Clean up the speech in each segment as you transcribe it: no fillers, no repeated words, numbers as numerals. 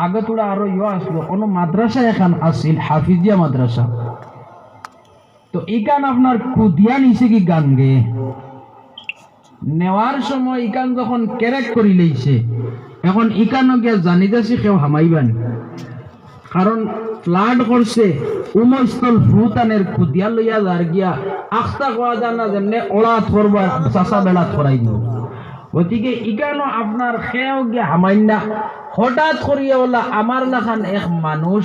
আগে তোরা আরো আসলো কোনো মাদ্রাসা এখন আসিল হাফিজিয়া মাদ্রাসা, তো ইকান আপনার কুদিয়া নিছে কি গান গে নেওয়ার সময় ইকান যখন কেরেক করি লইছে, এখন ইকানো গিয়া জানিতেছি কেউ হামাইবানি, কারণ ফ্লাড করছে উমস্থল ভূতানের কুদিয়া লইয়া যার গিয়া আখতা কোয়া জানা যেমনে ওড়াত করবা চাষা বেড়াত করাই দিব। গতিকে ইকানো আপনার খেয়েও গিয়া হামাইনা হঠাৎ করিয়া ওলা আমার লাখান এক মানুষ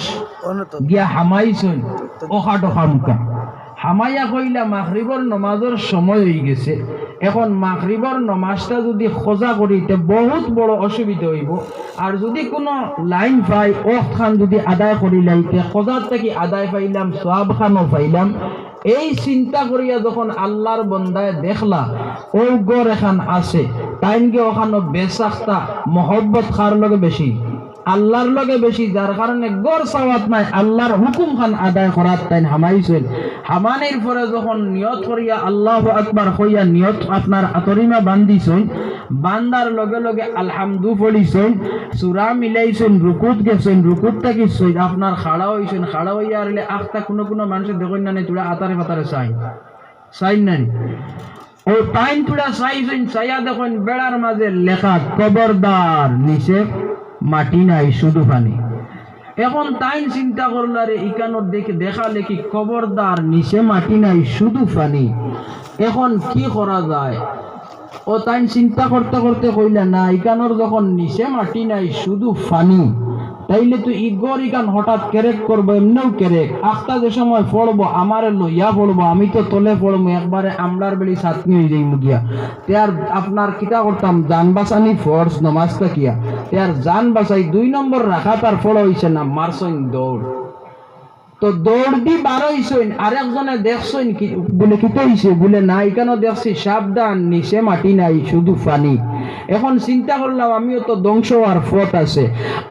গিয়া হামাইছেন ওখা টোখা মুখা হামাইয়া কইলা মাগরিবর নমাজের সময় হয়ে গেছে, এখন মাগরিবর নমাজটা যদি খোঁজা করিতে বহুত বড় অসুবিধা হইব, আর যদি কোনো লাইন পাই ওক খান যদি আদায় করি লাইতে খোঁজার থেকে আদায় পাইলাম সওয়াব খানও পাইলাম। এই চিন্তা করিয়া যখন আল্লাহর বন্দায় দেখলা ও গড় এখান আছে, তাইনকে ওখানে বেসাখতা মহব্বত খার লগে বেশি আল্লাহর লগে বেশি, যার কারণে গড় সাওয়াত নাই আল্লাহর হুকুম খান আদায় করার তাইন হামাইছেন। হামানির পরে যখন নিয়ত করিয়া আল্লাহু আকবার হইয়া নিয়ত আপনার আতরিমা বান্ধিছেন, বান্দার লগে লগে আলহামদু পড়িছেন, সূরা মিলাইছেন, রুকুত গেছেন, রুকুত থেকে আপনার খাড়া হইছেন, খাড়া হইয়া আরলে আখতা কোনো কোনো মানুষের দেখেন না তোরা আতারে পাতারে চাই নাই ও টাইম তোরা চাইছেন, চাইয়া দেখেন বেড়ার মাঝে লেখা খবরদার নিচে মাটি নাই শুধু পানি। এখন তাই চিন্তা করলো রে ইকানোর দেখে দেখালে কি খবরদার নিচে মাটি নাই শুধু পানি, এখন কি করা যায়? ও তাই চিন্তা করতে করতে কইলা না ইকানোর যখন নিচে মাটি নাই শুধু পানি, তাইলে তো ইগর ইকান হঠাৎ কেরেক করবো, এমনিও কেরেক আখতা যে সময় পড়বো আমারে লইয়া পড়বো, আমি তো তলে পড়বো একবারে আমলার বেড়ি সাতনি হয়ে যাই মুগিয়া। আর আপনার কিতা করতাম জান বাঁচানি ফোর্স নমাজটা কিয়া আর জান বাঁচাই 2 নম্বর রাখা তার ফল হইছে না মারছইন দৌড়, তো দৌড় দি বার হইছইন আরেকজনে দেখছইন কি বলে কিতে হইছে বলে না এখানে দেখছি সাবধান নিচে মাটি নাই শুধু পানি। এখন চিন্তা করলাম আমিও তো ধ্বংস হওয়ার পথ আছে।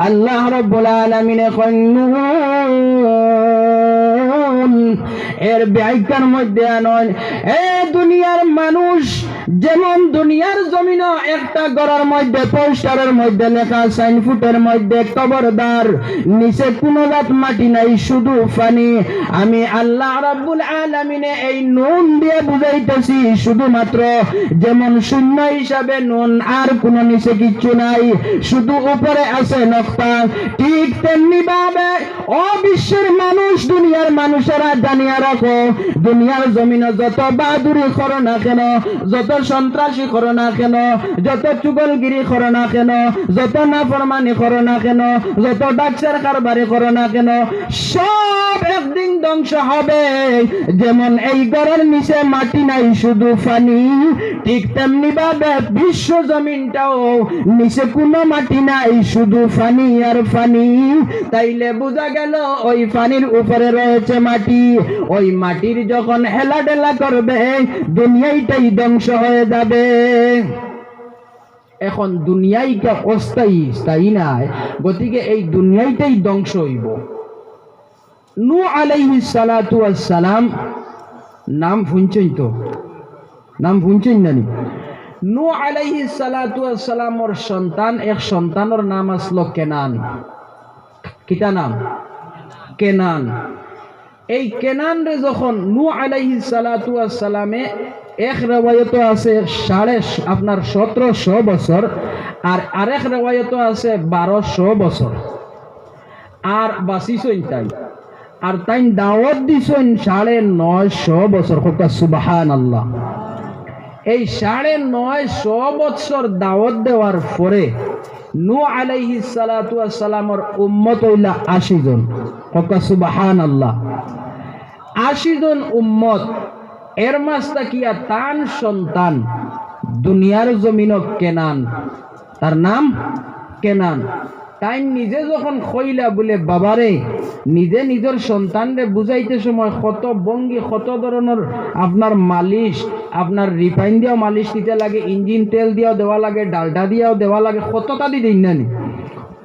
আল্লাহ রাব্বুল আলামিন এর ব্যাখ্যার মধ্যে আনয় এ দুনিয়ার মানুষ, যেমন দুনিয়ার জমিন একটা গড়ার মধ্যে পোস্টারের মধ্যে লেখা 4 ফুটের মধ্যে খবরদার নিচে কোনো জাত মাটি নাই শুধু পানি, আমি আল্লাহ রাব্বুল আলামিন এই নুন দিয়ে বুঝাইতেছি শুধুমাত্র যেমন শূন্য হিসাবে নুন আর কোনো নিচে কিচ্ছু নাই, শুধু উপরে আছে নকতা, ঠিক তেমনি ভাবে ও বিশ্বের মানুষ দুনিয়ার মানুষেরা জানিয়া রাখো দুনিয়ার জমিনে যত বাহাদুরি করো না কেন, যত সন্ত্রাসী করো না কেন, যত চুগলগিরি করো না কেন, যত নাফরমানি করো না কেন, যত ডাকসার কারবারি করো না কেন, সব একদিন ধ্বংস হবে। যেমন এই ঘরের নিচে মাটি নাই শুধু পানি, ঠিক তেমনি ভাবে বিশ্ব জমিনটাও নিচে কোনো মাটি নাই শুধু পানি আর পানি। তাইলে বোঝা গেল ওই পানির উপরে রয়েছে মাটি, ওই মাটির যখন হেলা ঢেলা করবে দুনিয়াটাই ধ্বংস হয়ে যাবে। এখন দুনিয়াইটা অস্থায়ী স্থায়ী নাই, গতিকে এই দুনিয়াটাই ধ্বংস হইব। নূহ আলাইহিস সালাতু ওয়াস সালাম নাম শুনছেন তো, নাম শুনছেন নানি? নূহ আলাইহিস সালাতু ওয়াস সালামর সন্তান, এক সন্তানের নাম আসলো কেনান। কিতা নাম? কেনান। এই কেনান রে যখন নূহ আলাইহিস সালাতু ওয়াস সালামে এক রিওয়ায়াত আছে 1700 বছর, আর আরেক রিওয়ায়াত আছে 1200 বছর, আর বাঁচিছেন তাই, আর তাই দাওয়াত দিছেন 950 বছর। সুবহানাল্লাহ। এই 950 বছর দাওয়াত দেওয়ার পরে নূহ আলাইহিস সালাতু ওয়াস সালামের উম্মত হইলা 80 জন। সুবহানাল্লাহ। 80 জন উম্মত, এর মাঝটা কিয়া তান সন্তান দুনিয়ার জমিন কেনান, তার নাম কেনান। তাই নিজে যখন কইলা বলে বাবারে, নিজে নিজের সন্তানরে বুঝাইতে সময় কত ভঙ্গি, কত ধরনের আপনার মালিশ, আপনার রিফাইন দিয়েও মালিশ দিতে লাগে, ইঞ্জিন তেল দিয়েও দেওয়া লাগে, ডালডা দিয়েও দেওয়া লাগে, কতটা দি দিন না নি।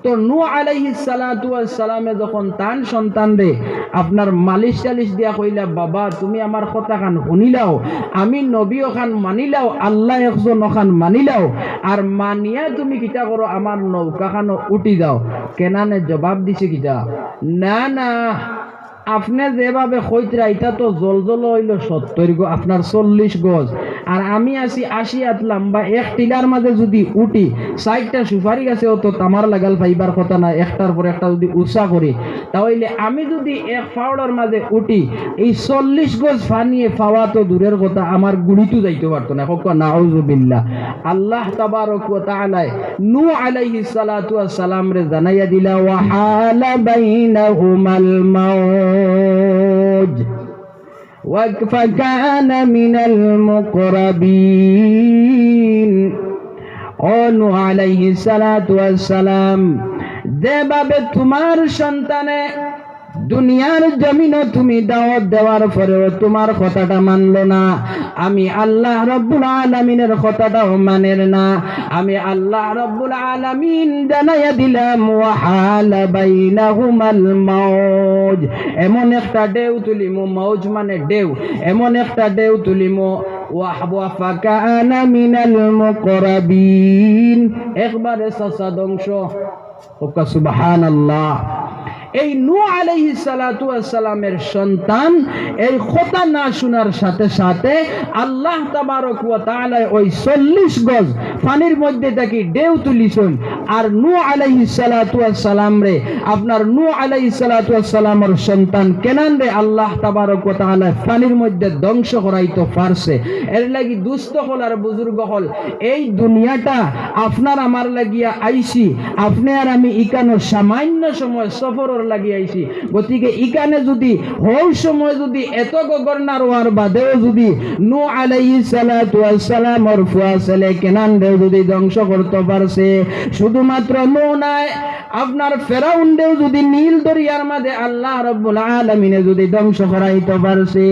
তো নূহ আলাইহিস সালাতু ওয়াস সালামে যখন তান সন্তান রে আপনার মালিশ টালিশ দিয়া কইলা, বাবা তুমি আমার কথা খান শুনিলাও, আমি নবী ওখান মানিলাও, আল্লাহ একজন ওখান মানিলাও, আর মানিয়া তুমি কিতা করো আমার নৌকা খানো উঠি যাও। কেনানে জবাব দিছে কিতা, না না, আপনি যেভাবে কইতরা এটা তো জল জল হইল 70 গজ, আপনার 40 গজ, আর আমি আছি 80 হাত লম্বা, এক টিলার মাঝে যদি উঠি 60টা সুপারি গাছে তো তামার লাগাল পাইবার কথা না, একটার পর একটা যদি উষা করি, তাহলে আমি যদি এক ফাউডার মাঝে উঠি এই 40 গজ ফানিয়ে পাওয়া তো দূরের কথা, আমার গুড়িতে যাইতে পারতো না। নাউযুবিল্লাহ। আল্লাহ তাবারক ওয়া তাআলা নূহ আলাইহিস সালাতু ওয়াস সালাম রে জানাইয়া দিলা, ওয়া হালা বাইনাহুমাল মাউজ ফাকানা মিনাল মুকরাবিন। ও নূহ আলাইহিস সালাতু ওয়াস সালাম, যেভাবে তোমার সন্তানে দুনিয়ার জমিনে তুমি দাওয়াত দেওয়ার পরেও তোমার কথাটা মানলো না, আমি আল্লাহ রব্বুল আলামিনের কথাটাও মানের না, আমি আল্লাহ রব্বুল আলামিন জানাইয়া দিলাম, ওয়া হালা বাইনাহুমাল মাউজ, এমন একটা ঢেউ তুলিমু, মাউজ মানে ঢেউ, এমন একটা ঢেউ তুলিমু, ওয়া ফাকানা মিনাল মুকরাবিন, একবারে সাসা ধ্বংস। সুবহানাল্লাহ। এই নূহ আলাইহিস সালাতু ওয়াস সালামের সন্তান এই কথা না শোনার সাথে সাথে আল্লাহ তাবারক ওয়া তাআলা ওই 40 গজ পানির মধ্যে থেকে ঢেউ তুলিছেন, আর নূহ আলাইহিস সালাতু ওয়াস সালাম রে আপনার নূহ আলাইহিস সালাতু ওয়াস সালামের সন্তান কেনান রে আল্লাহ তাবারক ওয়া তাআলা পানির মধ্যে ধ্বংস করাইতে পারছে। এর লাগি দুস্থ হল আর বুজুর্গ হল, এই দুনিয়াটা আপনার আমার লাগিয়া আইছি, আপনি আর আমি ইকানো সামান্য সময় সফরের লাগি আইছি, গতিকে ইকানে যদি হই সময় যদি এত গগরনার ওয়ার বাদেও যদি নূহ আলাইহিস সালাতু ওয়াস সালামের ফুয়া ছেলে কেনান রে যদি ধ্বংস করতে পারছে, শুধুমাত্র নূহ নাই, আপনার ফেরাউন দেও যদি নীল দরিয়ার মাঝে আল্লাহ রাব্বুল আলামিনে যদি ধ্বংস করাইতে পারছে,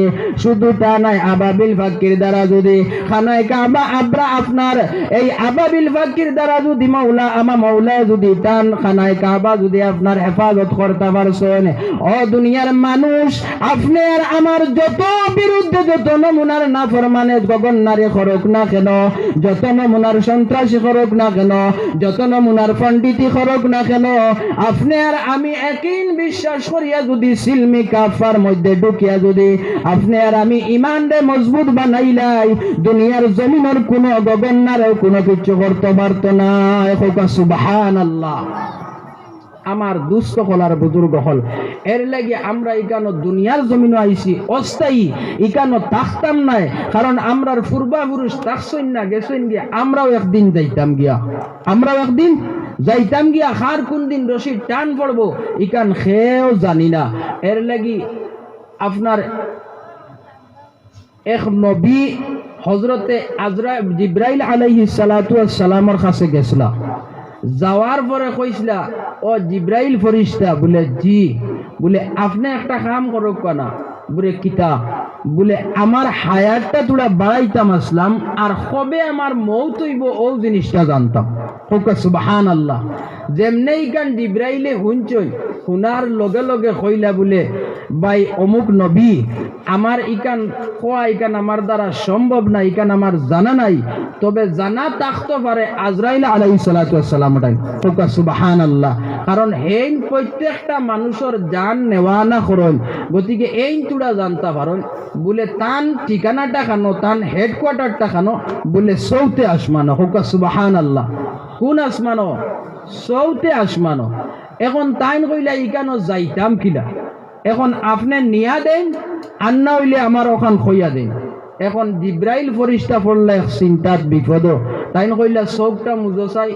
শুধু তা নাই, আবাবিল ফাকির দ্বারা যদি খানায় কাবা আবরা আপনার এই আবাবিল ফাকির দ্বারা যদি মাওলা যদি টান খানায় কাবা যদি আপনার হেফাজত করতে পারছেন, ও দুনিয়ার মানুষ, আপনি আর আমার যত বিরুদ্ধে যত নমুনার নাফরমানে গগন্নারে খরক না কেন, যত নমুনার সন্ত্রাসী খরক না কেন, যত নমুনার পণ্ডিতি খরক না কেন, আপনি আর আমি একই বিশ্বাস করিয়া যদি সিলমি কাফার মধ্যে ঢুকিয়া যদি আপনি আর আমি ইমান রে মজবুত বানাইলাই, দুনিয়ার জমিনের কোন গগন্নারে কোনো কিছু করতে পারত না। সুবহানাল্লাহ। আমার দুস্থ হলার বুজুর্গ হল, এর লাগে আমরা ইকানো দুনিয়ার জমিনে আইছি অস্থায়ী, ইকানো থাকতাম নাই, কারণ আমরার পূর্বাপুরুষ থাকছেন না, গেছেন গিয়া, আমরাও একদিন যাইতাম গিয়া, আমরাও একদিন যাইতাম গিয়া, খার কোন দিন রশিদ টান পড়বো ইকান খেয়েও জানি না। এর লাগি আপনার এক নবী হযরতে জিব্রাইল আলাইহিস সালাতু ওয়াস সালামের কাছে গেছলা, যাওয়ার পরে কইছিলা, ও জিব্রাইল ফরিস্তা, বলে জি, বলে আপনি একটা কাম করো না, বলে কিতা, বলে আমার হায়াতটা তোরা বাড়াইতাম আসলাম, আর কবে আমার মৌত হইব ও জিনিসটা জানতাম। সুবহানাল্লাহ। যেমনি গান জিব্রাইলে শুনছই, শুনার লগে লগে কইলা, বলে ভাই অমুক নবী, আমার ইকান কোয়া ইকান আমার দ্বারা সম্ভব না, ইকান আমার জানা নাই, তবে জানা থাকতে পারে আজরাইল আলাইহিস সালাতু ওয়াস সালাম। সুবহানাল্লাহ। কারণ এই প্রত্যেকটা মানুষের জান নেওয়া না করেন, গতিকে এই তুড়া জানতে পারেন, বলে তান ঠিকানাটা খানো, তান হেডকোয়ার্টারটা খানো, বলে সৌতে আসমানো। সুবহানাল্লাহ। কোন আসমানো? সৌতে আসমানো। এখন তাইন কইলা ইকানো যাইতাম কিলা, এখন আপনি নিয়া দেন আর না হইলে আমার ওখান খইয়া দেন। এখন জিব্রাইল ফরিস্তা পড়লে চিন্তাত বিপদ, তাইন কইলা চোখটা মুজো চাই,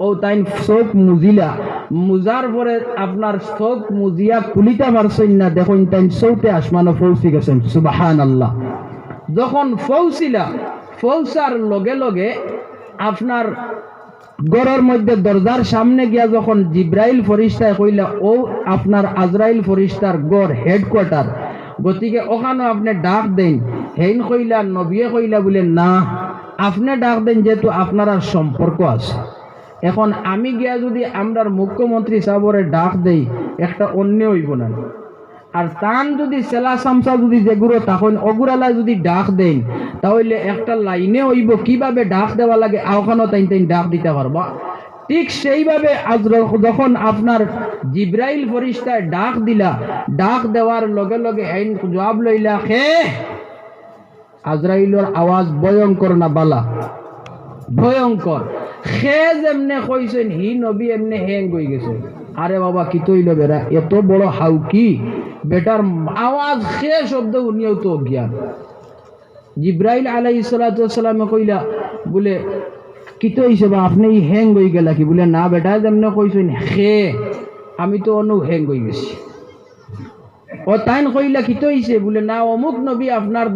ও তাইন চোখ মুজিলা, মুজার পরে আপনার চোখ মুজিয়া খুলিতে পারছেন না, দেখুন তাইন চৌতে আসমানো পৌঁছি গেছেন। সুবহানাল্লাহ। যখন পৌঁছিলা, পৌঁছার লগে লগে আপনার গড়ের মধ্যে দরজার সামনে গিয়া যখন জিব্রাইল ফরিস্তায় কইলা, ও আপনার আজরাইল ফরিস্তার গড় হেডকোয়ার্টার, গতিকে ওখানে আপনি ডাক দেন। হেইন কইলা, নবিয়ে কইলা, বলে না, আপনি ডাক দেন, যেহেতু আপনার আর সম্পর্ক আছে। এখন আমি গিয়া যদি আমরার মুখ্যমন্ত্রী সাহেবরে ডাক দেই একটা অন্য হইব না, আর তান যদি সেলা সামসা যদি যেগুলো তখন অগুরালা যদি ডাক দেন তাহলে একটা লাইনে হইব কিভাবে ডাক দেওয়া লাগে আওখানো তাই তাই ডাক দিতে পারবা। ঠিক সেইভাবে যখন আপনার জিব্রাইল ফরিস্তায় ডাক দিলা, ডাক দেওয়ার লগে লগে আইন জবাব লইলা খে, আজরাইলের আওয়াজ ভয়ঙ্কর না বালা? ভয়ঙ্কর। খে যেমনে কইছেন হি নবী এমনে হ্যাং হয়ে গেছে। আরে বাবা কি তৈল বেড়া, এত বড় হাউ কি বেটার আওয়াজ খে শব্দ উনিও তো অজ্ঞান। জিব্রাইল আলাইহিস সালাতু ওয়াস সালামে কইলা বলে কি তো হইছে বা আপনি হ্যাং হয়ে গেলা কি? বলে না বেটা যেমনে কইছেন খে, আমি তো অনু হ্যাং হয়ে গেছি। ও তাইন কইলা কি তো হইছে? বলে না অমুক নবী আপনার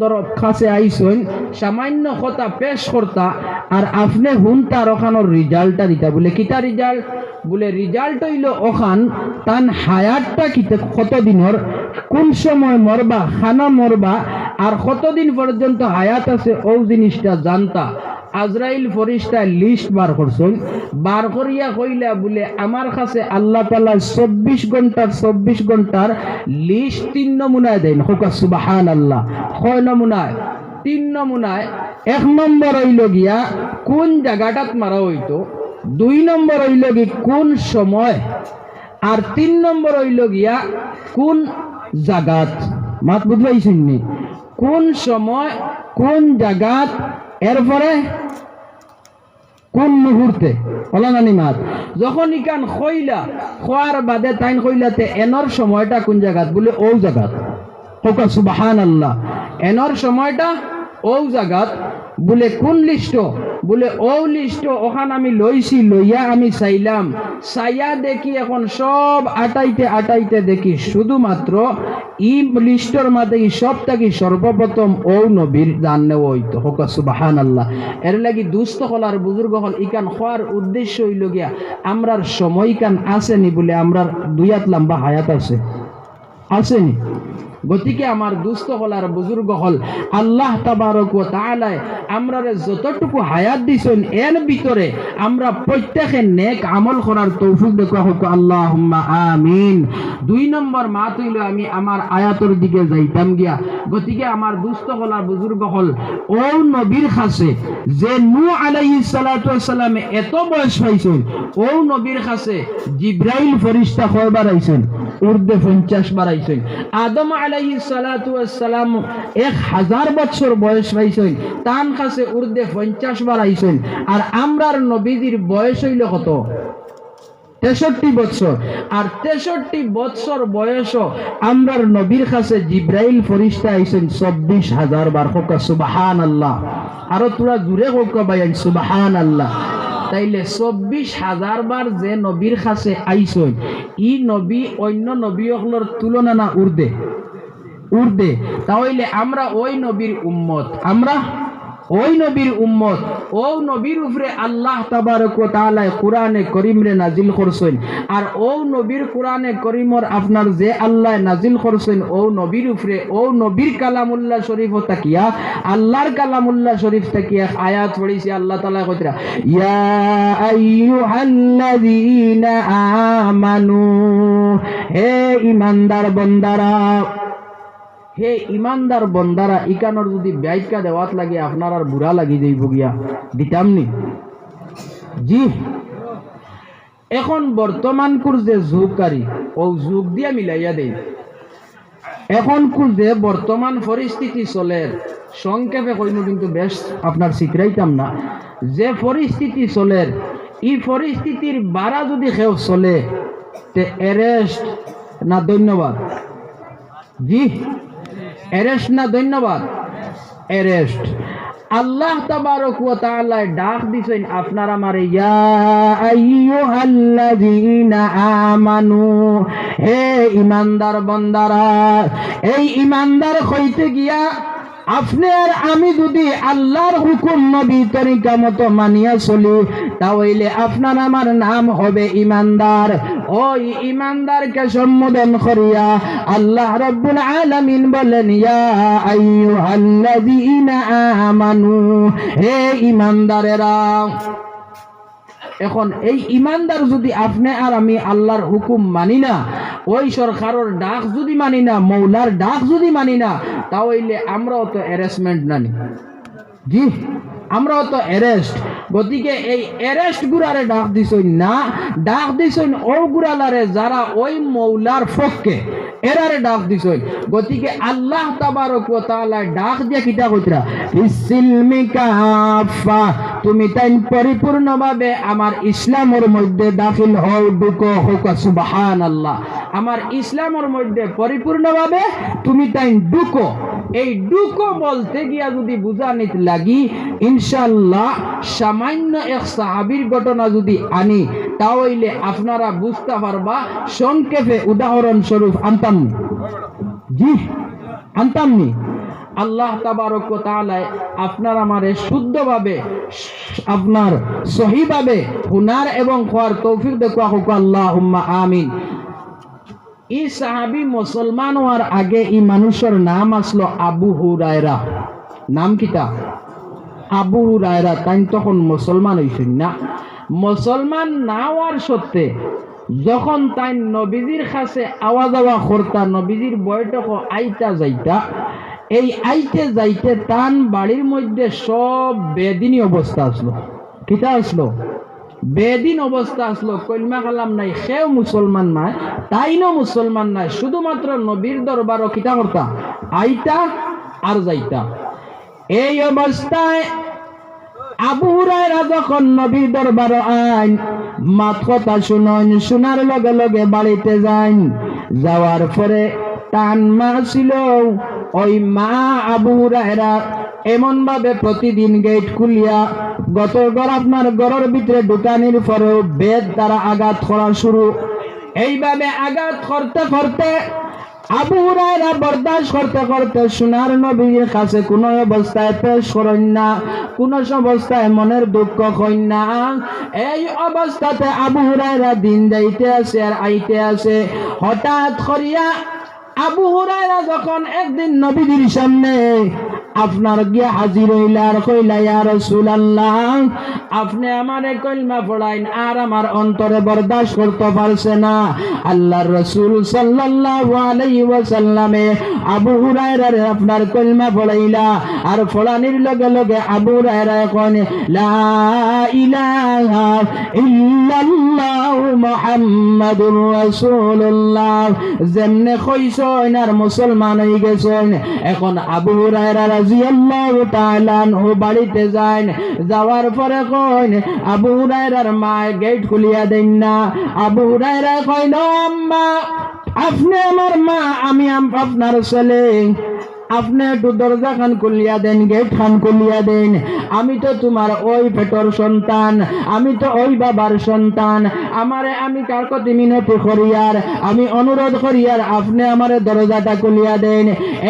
কাছে আইসেন সামান্য কথা পেশ করতা আর আপনি হুনতার ওখানোর রিজাল্টটা দিতা। বলে কিতা রিজাল্ট? বলে রিজাল্ট হইল ওখান তান হায়াতটা কত দিনের, কোন সময় মরবা, খানা মরবা, আর কতদিন পর্যন্ত হায়াত আছে ও জিনিসটা জানতা। আজরাইল ফরিস্তা লিস্ট বার করছেন, বার করিয়া কইলা বলে আমার কাছে আল্লাহ তাআলা 24 ঘন্টার লিস্ট 3 নমুনায় দেন। হোকা সুবহানাল্লাহ। কয় নমুনায়? 3 নমুনায়। 1 নম্বর হইল গিয়া কোন জায়গাটাত মারা হইতো, 2 নম্বর হইল কি কোন সময়, আর 3 নম্বর হইল গিয়া কোন জায়গাত। মাত বুঝবাইছেন নি? কোন সময়, কোন জায়গাত, এরপরে কোন মুহূর্তে। ওলানানি মাত যখন ইকান খইলা খোয়ার বাদে তাইন কইলাতে এনর সময়টা কোন জায়গাত? বলে ও জায়গাত। হোকা সুবহানাল্লাহ। এনর সময়টা ও জায়গাত। বলে কোন লিস্ট? বলে ও লিস্ট ওখান আমি লইছি, লইয়া আমি চাইলাম, চাইয়া দেখি এখন সব আটাইতে দেখি শুধুমাত্র ই লিস্টর মাঝে সব থাকি সর্বপ্রথম ও নবীর জান হইতো। হোক সুবহানাল্লাহ। এর লাগি দুস্থ হল আর বুজুর্গ হল ইকান হওয়ার উদ্দেশ্য হইল গিয়া আমরার সময় কান আসেনি বলে আমরার দুইয়াত লম্বা হায়াত আসেনি। গতিকে আমার দুস্থ হল আর বুজুর্গ হল আল্লাহ তাবারক ওয়া তাআলা আমরারে যতটুকু হায়াত দিছেন এর ভিতরে আমরা প্রত্যেকে নেক আমল করার তৌফিক দেখা হোক আল্লাহুম্মা আমিন। 2 নম্বর মাত হইল আমি আমার আয়াতের দিকে যাইতাম গিয়া। গতিকে আমার দুস্থ হল আর বুজুর্গ হল ও নবীর কাছে যে নূহ আলাইহিস সালাতু ওয়াস সালামে এত বয়স পাইছেন, ও নবীর কাছে জিব্রাইল ফেরেশতা কয়বার আইছেন? ঊর্ধ্বে 50 বার আইছেন। আদম আলাইহিস সালাতু ওয়াস সালাম 1000 বছর বয়স পাইছেন, তান কাছে ঊর্ধ্বে 50 বার আইছেন। আর আমরার নবীজির বয়স হইল কত? 63 বছর। আর 63 বছর বয়স আমরার নবীর কাছে জিব্রাইল ফেরেশতা আইছেন 24,000 বার। হোক সুবহানাল্লাহ। আরো তোরা জুড়ে হোক ভাই সুবহানাল্লাহ। তাইলে 24,000 বার যে নবীর কাছে আইসন, ই নবী অন্য নবীগুলোর তুলনা না ঊর্ধ্বে। তাহলে আমরা ওই নবীর উম্মত, আমরা ওই নবীর উম্মত। ও নবীর উপরে আল্লাহ তাবারক ওয়া তাআলা কোরআনে কারীমে নাজিল করছেন। আর ও নবীর কোরআনে কারীমর আপনার যে আল্লাহ নাজিল করছেন ও নবীর উপরে, ও নবীর কালামুল্লাহ শরীফ তাকিয়া, আল্লাহর কালামুল্লাহ শরীফ তাকিয়া আয়াত পড়িছে। আল্লাহ তাআলা কইরা ইয়া আইয়ুহাল্লাযীনা আমানু, হে ঈমানদার বান্দারা, হে ইমানদার বন্দারা। ইকানোর যদি ব্যাইকা দেওয়াত লাগে আপনার আর বুড়া লাগি যাইব গিয়া, দিতামনি জি। এখন বর্তমান কুর যে যুগকারী ও যুগ দিয়া মিলাইয়া দেই। এখন কুর যে বর্তমান পরিস্থিতি চলে, সংক্ষেপে কইনো কিন্তু বেশ আপনার শিখরাইতাম না, যে পরিস্থিতি চলে এই পরিস্থিতির বাড়া যদি কেউ চলে তে অ্যারেস্ট না ধন্যবাদ জি, অ্যারেস্ট না ধন্যবাদ, অ্যারেস্ট। আল্লাহ তাবারক ওয়া তাআলা ডাক দিছেন আপনার আমারে ইয়া আইয়ুহাল্লাযীনা আমানু, হে ঈমানদার বান্দারা। এই ঈমানদার হইতে গিয়া আপনি আর আমি যদি আল্লাহর হুকুম নবী তরিকা মতো মানিয়া চলি তাহলে আপনার আমার নাম হবে ঈমানদার। ওই ঈমানদারকে সম্বোধন করিয়া আল্লাহ রাব্বুল আলামিন বলেন ইয়া আইয়ুহাল্লাযীনা আমানু, হে ঈমানদারেরা। এখন এই ইমানদার যদি আপনি আর আমি আল্লাহর হুকুম মানি না, ওই সরকারের ডাক যদি মানি না, মৌলার ডাক যদি মানি না, তাহলে আমরাও তো অ্যারেস্টমেন্ট নানি, জি আমরাও তো অ্যারেস্ট। গতিকে এই অ্যারেস্ট গুড়ারে ডাক দিছইন না, ডাক দিছইন ও গুড়ালারে যারা ওই মৌলার পক্ষে এরারে ডাক দিছইন। গতিকে আল্লাহ তাবারক ওয়া তাআলা ডাক দিয়া কিতা কইতরা, ইসিলমি কাফা, তুমি তাই পরিপূর্ণভাবে আমার ইসলামের মধ্যে দাখিল হও, ঢুকো, হোক সুবহানাল্লাহ। আমার ইসলামের মধ্যে পরিপূর্ণভাবে তুমি তাই ঢুকো। এই ঢুকো বলতে গিয়া যদি বুঝানিত লাগি, ইনশাআল্লাহ সামান্য এক সাহাবীর ঘটনা যদি আনি, তাহলে আপনারা বুঝতে পারবা। সংক্ষেপে উদাহরণ স্বরূপ আনতাম, জি আনতামনি। আল্লাহ তাবারক ওয়া তাআলা আপনার আমারে শুদ্ধভাবে, আপনার সহিভাবে হুনার এবং খাওয়ার তৌফিক দেখো, আল্লাহুম্মা আমিন। এই সাহাবী মুসলমান হওয়ার আগে এই মানুষের নাম আসলো আবু হুরায়রা। নাম কিতা? আবু হুরায়রা। তাই তখন মুসলমান হইছেন না। মুসলমান না হওয়ার সত্ত্বে যখন তাই নবীজির কাছে আওয়া যাওয়া করতা, নবীজির বৈঠক আইতা যাইতা, এই আইতে যাইতে তান বাড়ির মধ্যে সব বেদিনী অবস্থা আসলো। কিতা আসলো? বেদিন অবস্থা আসলো। কলমা কালাম নাই, সেও মুসলমান নাই, তাইনও মুসলমান নাই, শুধুমাত্র নবীর দরবারও কিতা করতা, আইতা আর যাইতা। এই অবস্থায় আবু হুরায়রা যখন নবীর দরবারও আইন, মাত কথা শুনন, শোনার লগে লগে বাড়িতে যাইন। যাওয়ার পরে তান মা ছিল, ওই মা আবু হুরায়রা এমন ভাবে প্রতিদিন গেট খুলিয়া গত ঘর আপনার ঘরের ভিতরে ঢুকানির পরেও বেদ দ্বারা আঘাত করা শুরু। এইভাবে আঘাত করতে করতে আবু হুরায়রা বরদাস্ত করতে করতে সোনার নবীর কাছে কোন অবস্থায় পেশ করেন না, কোন অবস্থায় মনের দুঃখ কইন না। এই অবস্থাতে আবু হুরায়রা দিন যাইতে আছে আর আইতে আছে। হঠাৎ করিয়া আবু হুরায়রা যখন একদিন নবীজির সামনে আপনার গিয়া হাজির হইলা আর কইলা, ইয়া রাসূলুল্লাহ, আপনি আমারে কলমা পড়াইন, আর আমার অন্তরে বরদাস্ত করতে পারছে না। আল্লাহর রাসূল সাল্লাল্লাহু আলাইহি ওয়াসাল্লামে আবু হুরায়রারে আপনার কলমা পড়াইলা, আর পড়ানির লগে লগে আবু হুরায়রা কোন লা ইলাহা ইল্লাল্লাহু মুহাম্মাদুর রাসূলুল্লাহ যেমনে কইছেন আর মুসলমান হয়ে গেছেন। এখন আবু হুরায়রা রাদিয়াল্লাহু তাআলা আনহু বাড়িতে যান। যাওয়ার পরে কইন, আবু হুরায়রার মা গেট খুলিয়া দেন না। আবু হুরায়রা কইন, আম্মা আপনি আমার মা, আমি আপনার ছেলে, আপনি একটু দরজা খান খুলিয়া দেন, গেট খান খুলিয়া দেন। আমি তো তোমার ওই পেটর সন্তান, আমি তো ওই বাবার সন্তান। আমারে আমি কার কতি মিনতি করিয়ার, আমি অনুরোধ করিয়ার আপনি আমারে দরজাটা খুলিয়া দেন।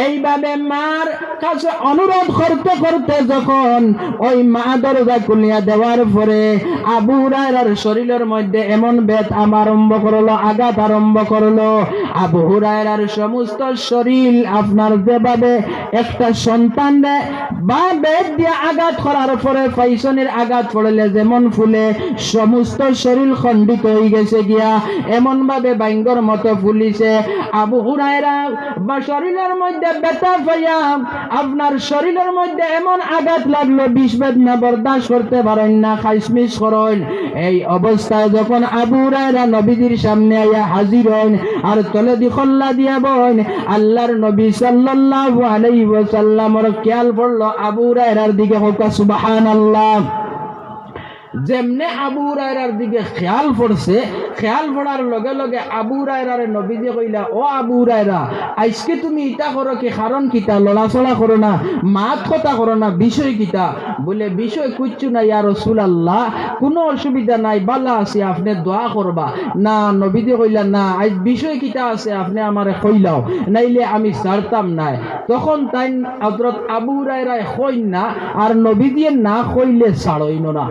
এইভাবে মার কাছে অনুরোধ করতে করতে যখন ওই মা দরজা খুলিয়া দেওয়ার পরে আবু হুরায়রার শরীরের মধ্যে এমন বেদ আরম্ভ করলো, আঘাত আরম্ভ করলো। আবু হুরায়রার সমস্ত শরীর আপনার যেভাবে একটা সন্তান বা বেদ দিয়ে আঘাত করার পরে ফাইসনের আঘাত পড়লে যেমন ফুলে সমস্ত শরীর খণ্ডিত হয়ে গেছে গিয়া, এমন ভাবে বাইঙ্গর মতো ফুলিছে। আবু হুরায়রা বা শরীরের মধ্যে ব্যথা পাইয়া আপনার শরীরের মধ্যে এমন আঘাত লাগলো, বিষ বেদনা বরদাস্ত করতে পারেন না, খাইসমিস করেন। এই অবস্থায় যখন আবু হুরায়রা নবীজির সামনে আইয়া হাজির হন আর তলে দি খল্লা দিয়া বন, আল্লাহর নবী সাল্লাল্লাহু আলাইহি ওয়াসাল্লামের খেয়াল পড়লো আবু হুরায়রার দিকে, হোক সুবহানাল্লাহ। যেমনে আবু হুরায়রার দিকে খেয়াল পড়ছে, খেয়াল পড়ার লগে লগে আবু হুরায়রারে নবীজি কইলা, ও আবু হুরায়রা, আজকে তুমি ইটা করো কি? কারণ কিতা? লড়াচড়া করো না, মাত কথা করো না, বিষয় কিতা? বলে বিষয় কুচ্ছু না ইয়া রাসূলুল্লাহ, কোনো অসুবিধা নাই, বালা আছে, আপনি দোয়া করবা। না, নবীজি কইলা, না আজ বিষয় কিতা আছে আপনি আমারে কইলাও, নাইলে আমি ছাড়তাম নাই। তখন তাই হযরত আবু হুরায়রা কইন না, আর নবীজি না কইলে ছাড়ইন না।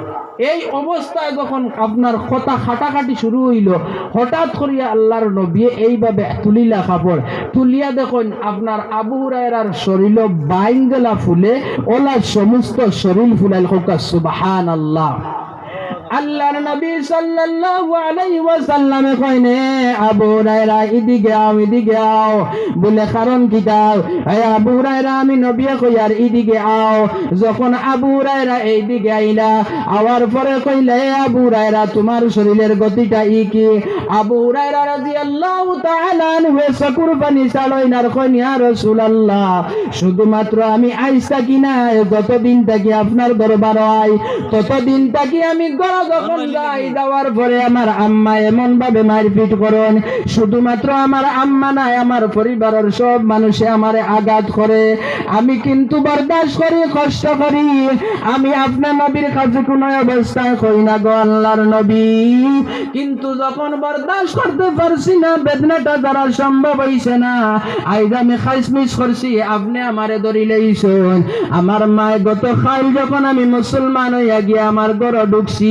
এই অবস্থায় যখন আপনার কথা খাটাখাটি শুরু হইল, হঠাৎ করিয়া আল্লাহর নবী এইভাবে তুলিলা কাপড়, তুলিয়া দেখুন আপনার আবু হুরায়রার শরীর বাইন গেলা ফুলে, ওলা সমস্ত শরীর ফুলাইল। সুবহানাল্লাহ। আল্লাহর নবী সাল্লাল্লাহু আলাইহি ওয়াসাল্লাম কইনে আবু হুরায়রা এদিকে আও বলে কারণ কি দাও হে আবু হুরায়রা আমি নবী কইয়ার এদিকে আও যখন আবু হুরায়রা এইদিকে আইলা আওয়ার পরে কইলে আবু হুরায়রা তোমার শরীরের গতিটা কি আবু হুরায়রা রাদিয়াল্লাহু তাআলা আনহু চকুর পানি ছাড়াইনার কইন ইয়া রাসূলুল্লাহ শুধুমাত্র আমি আইসা কিনা যতদিন থাকি আপনার দরবার হয় ততদিন থাকি আমি ঘরে যখন যাই যাওয়ার পরে আমার আম্মা এমন ভাবে মারপিট করেন শুধুমাত্র আমার আম্মা নাই আমার পরিবারের সব মানুষে আমারে আঘাত করে আমি কিন্তু বরদাস্ত করি কষ্ট করি আমি আপনার নবীর কাছে কোনো অবস্থায় কই না গো আল্লাহর নবী কিন্তু যখন বরদাস্ত করতে পারছি না বেদনাটা দ্বারা সম্ভব হইছে না আইজ আমি খাইসমিস করছি আপনি আমারে ধরিলেইছেন আমার মায় গত খাইল যখন আমি মুসলমান হইয়া গিয়ে আমার ঘরে ঢুকছি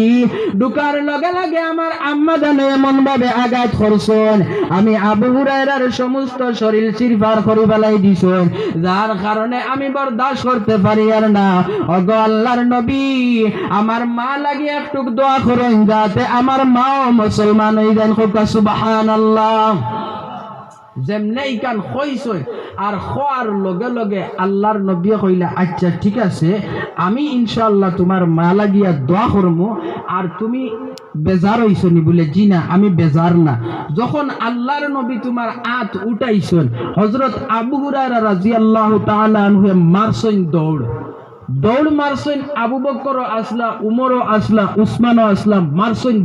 ঢুকার লগে লগে আমার আম্মা জানে এমন ভাবে আঘাত করছেন আমি আবু হুরায়রার সমস্ত শরীর চিরফার করে ফেলাই দিছেন যার কারণে আমি বরদাস্ত করতে পারি আর না ওগো আল্লাহর নবী আমার মা লাগি একটু দোয়া করেন যাতে আমার মাও মুসলমান হয়ে যান সুবহানাল্লাহ যেমনেই কান কইছই আর খোয়ার লগে লগে আল্লাহর নবী কইলা আচ্ছা ঠিক আছে আমি ইনশাআল্লাহ তোমার মা লাগিয়া দোয়া করবো আর তুমি বেজার হইছো নি বলে জি না আমি বেজার না যখন আল্লাহর নবী তোমার আত উঠাইছেন হযরত আবু হুরায়রা রাদিয়াল্লাহু তাআলা আনহু মারছেন দৌড় মারছেন আবু বকর আসলা উমরও আসলা উসমানও আসলাম মারছেন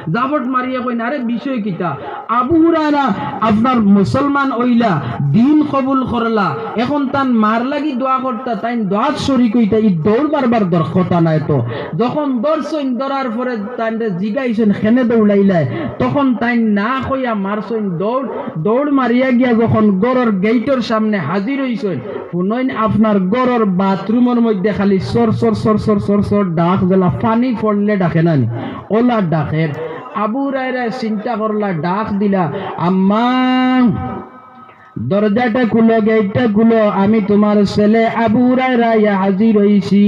জাফর মারিয়া কই না রে বিষয় কিটা আবু হুরায়রা আপনার মুসলমান হইলা দিন কবুল করলা এখন তান মার লাগি দোয়া করতা তাই দোয়াত শরীক হইতা ই দৌড় মারবার কথা নাই তো যখন দৌড়ছেন দৌড়ার পরে তাই জিগাইছেন খেনে দৌড়াইলাই তখন তাই না কইয়া মারছেন দৌড় মারিয়া গিয়া যখন গড়ের গেটের সামনে হাজির হইছেন শুনইন আপনার গড়ের বাথরুমের মধ্যে খালি সর সর সর সর সর সর ডাক জ্বালা পানি পড়লে ডাকে না ওলা ডাকের আবু হুরায়রা চিন্তা করলা ডাক দিলা আম্মা দরজাটা খুলো গেটটা খুলো আমি তোমার ছেলে আবু হুরায়রা হাজির হইছি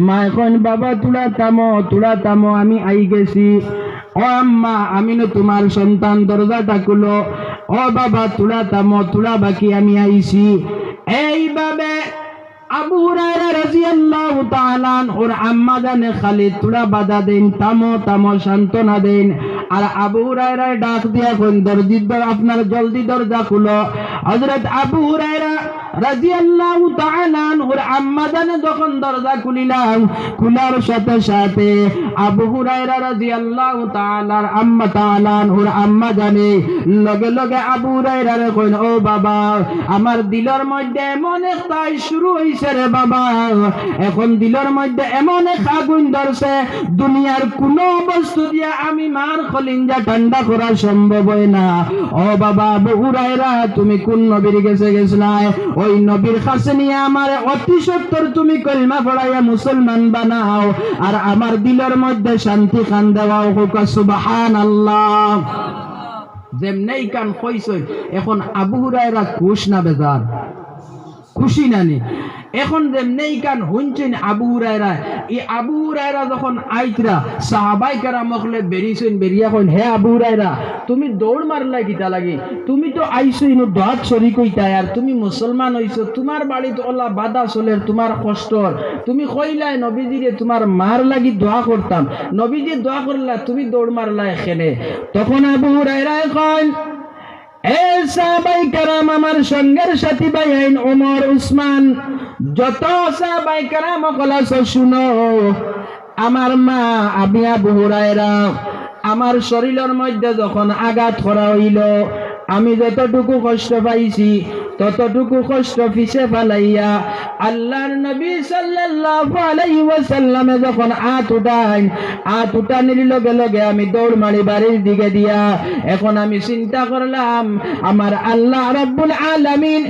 মা এখন বাবা তুলা থামো আমি আই গেছি ও আম্মা আমি না তোমার সন্তান দরজাটা খুলো ও বাবা তুলা থামো তুলা বাকি আমি আইছি এইভাবে আবু হুরায়রা রাদিয়াল্লাহু তাআলা ওর আম্মা জানে খালি তুলা বাধা দেন থামো সান্ত্বনা দেন আর আবু হুরায়রা ডাক দিয়া কোন দরজা আপনার জলদি দরজা খুলো হযরত আবু হুরায়রা রাদিয়াল্লাহু তাআলা ওর আম্মা জানে যখন দরজা খুলিলাম খোলার সাথে সাথে আবু হুরায়রা রাদিয়াল্লাহু তাআলা ওর আম্মা জানে লগে লগে আবু হুরায়রা কইন ও বাবা আমার দিলের মধ্যে এমন একটা শুরু হইছে রে বাবা এখন দিলের মধ্যে এমন এক আগুন ধরছে দুনিয়ার কোনো বস্তু দিয়া আমি মার কলিজা ঠান্ডা করা সম্ভব হয় না ও বাবা আবু হুরায়রা তুমি কোন নবীর কাছে গেছলাই ওই নবীর কাছে নিয়ে আমার অতি সত্তর তুমি কলমা পড়াইয়া মুসলমান বানাও আর আমার দিলের মধ্যে শান্তি খান দেওয়াও হোক সুবহানাল্লাহ যেমনেই কান কইছই এখন আবু হুরায়রা খুশ না বেজার খুশি নানি এখন যেমনেই কান হুনছেন আবু হুরায়রা এই আবু হুরায়রা যখন আইতরা সাহাবায়ে কেরাম মখলে বেরিয়েছেন বেরিয়া কইন হে আবু হুরায়রা তুমি দৌড় মারলা কিতা লাগি তুমি তো আইছো ইনো দোয়াত শরীক হইতা আর তুমি মুসলমান হইছো তোমার বাড়িতে ওলা বাধা চলের তোমার কষ্ট তুমি কইলাই নবীজিরে তোমার মার লাগি দোয়া করতাম নবীজি দোয়া করলা তুমি দৌড় মারলা এখানে তখন আবু হুরায়রা কইন এ সাহাবায়ে কেরাম আমার সঙ্গের সাথী ভাইয়াইন ওমর উসমান যত সাহাবায়ে কেরাম কলা শুনো আমার মা আবু হুরায়রা আমার শরীরের মধ্যে যখন আঘাত করা হইল আমি যতটুকু কষ্ট পাইছি ততটুকু কষ্ট পিছে ফেলাইয়া আল্লাহর নবী সাল্লাল্লাহু আলাইহি ওয়াসাল্লাম যখন আত উঠানির লগে লগে আমি দৌড় মারি বাড়ির দিকে দিয়া এখন আমি চিন্তা করলাম আমার আল্লাহ রাব্বুল আলামিন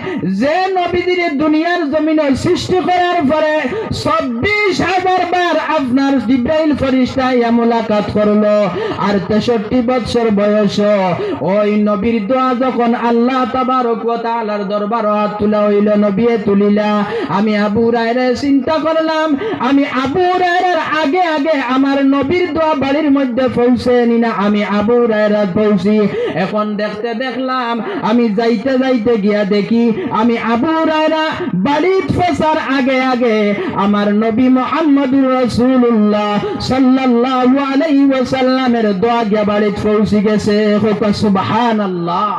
যে নবীদের দুনিয়ার জমিনে সৃষ্টি করার পরে ২৬,০০০ বার আপনার জিবরাইল ফেরেশতা মুলাকাত করলো আর ৬৩ বছর বয়স ওই নবীর দোয়া যখন আল্লাহ তাবারক ওয়া তাআলার দরবার হাত তোলা হইল, নবিয়ে তুলিলা। আমি আবু হুরায়রা চিন্তা করলাম, আমি আবু হুরায়রার আগে আগে আমার নবীর দোয়া বাড়ির মধ্যে পৌঁছে নিনা আমি আবু হুরায়রা পৌঁছি। এখন দেখতে দেখলাম, আমি যাইতে যাইতে গিয়া দেখি আমি আবু হুরায়রা বাড়ির পৌঁছার আগে আগে আমার নবী মুহাম্মদুর রাসূলুল্লাহ সাল্লাল্লাহু আলাইহি ওয়াসাল্লামের দোয়া গিয়া বাড়িতে পৌঁছে গেছে। সুবহানাল্লাহ।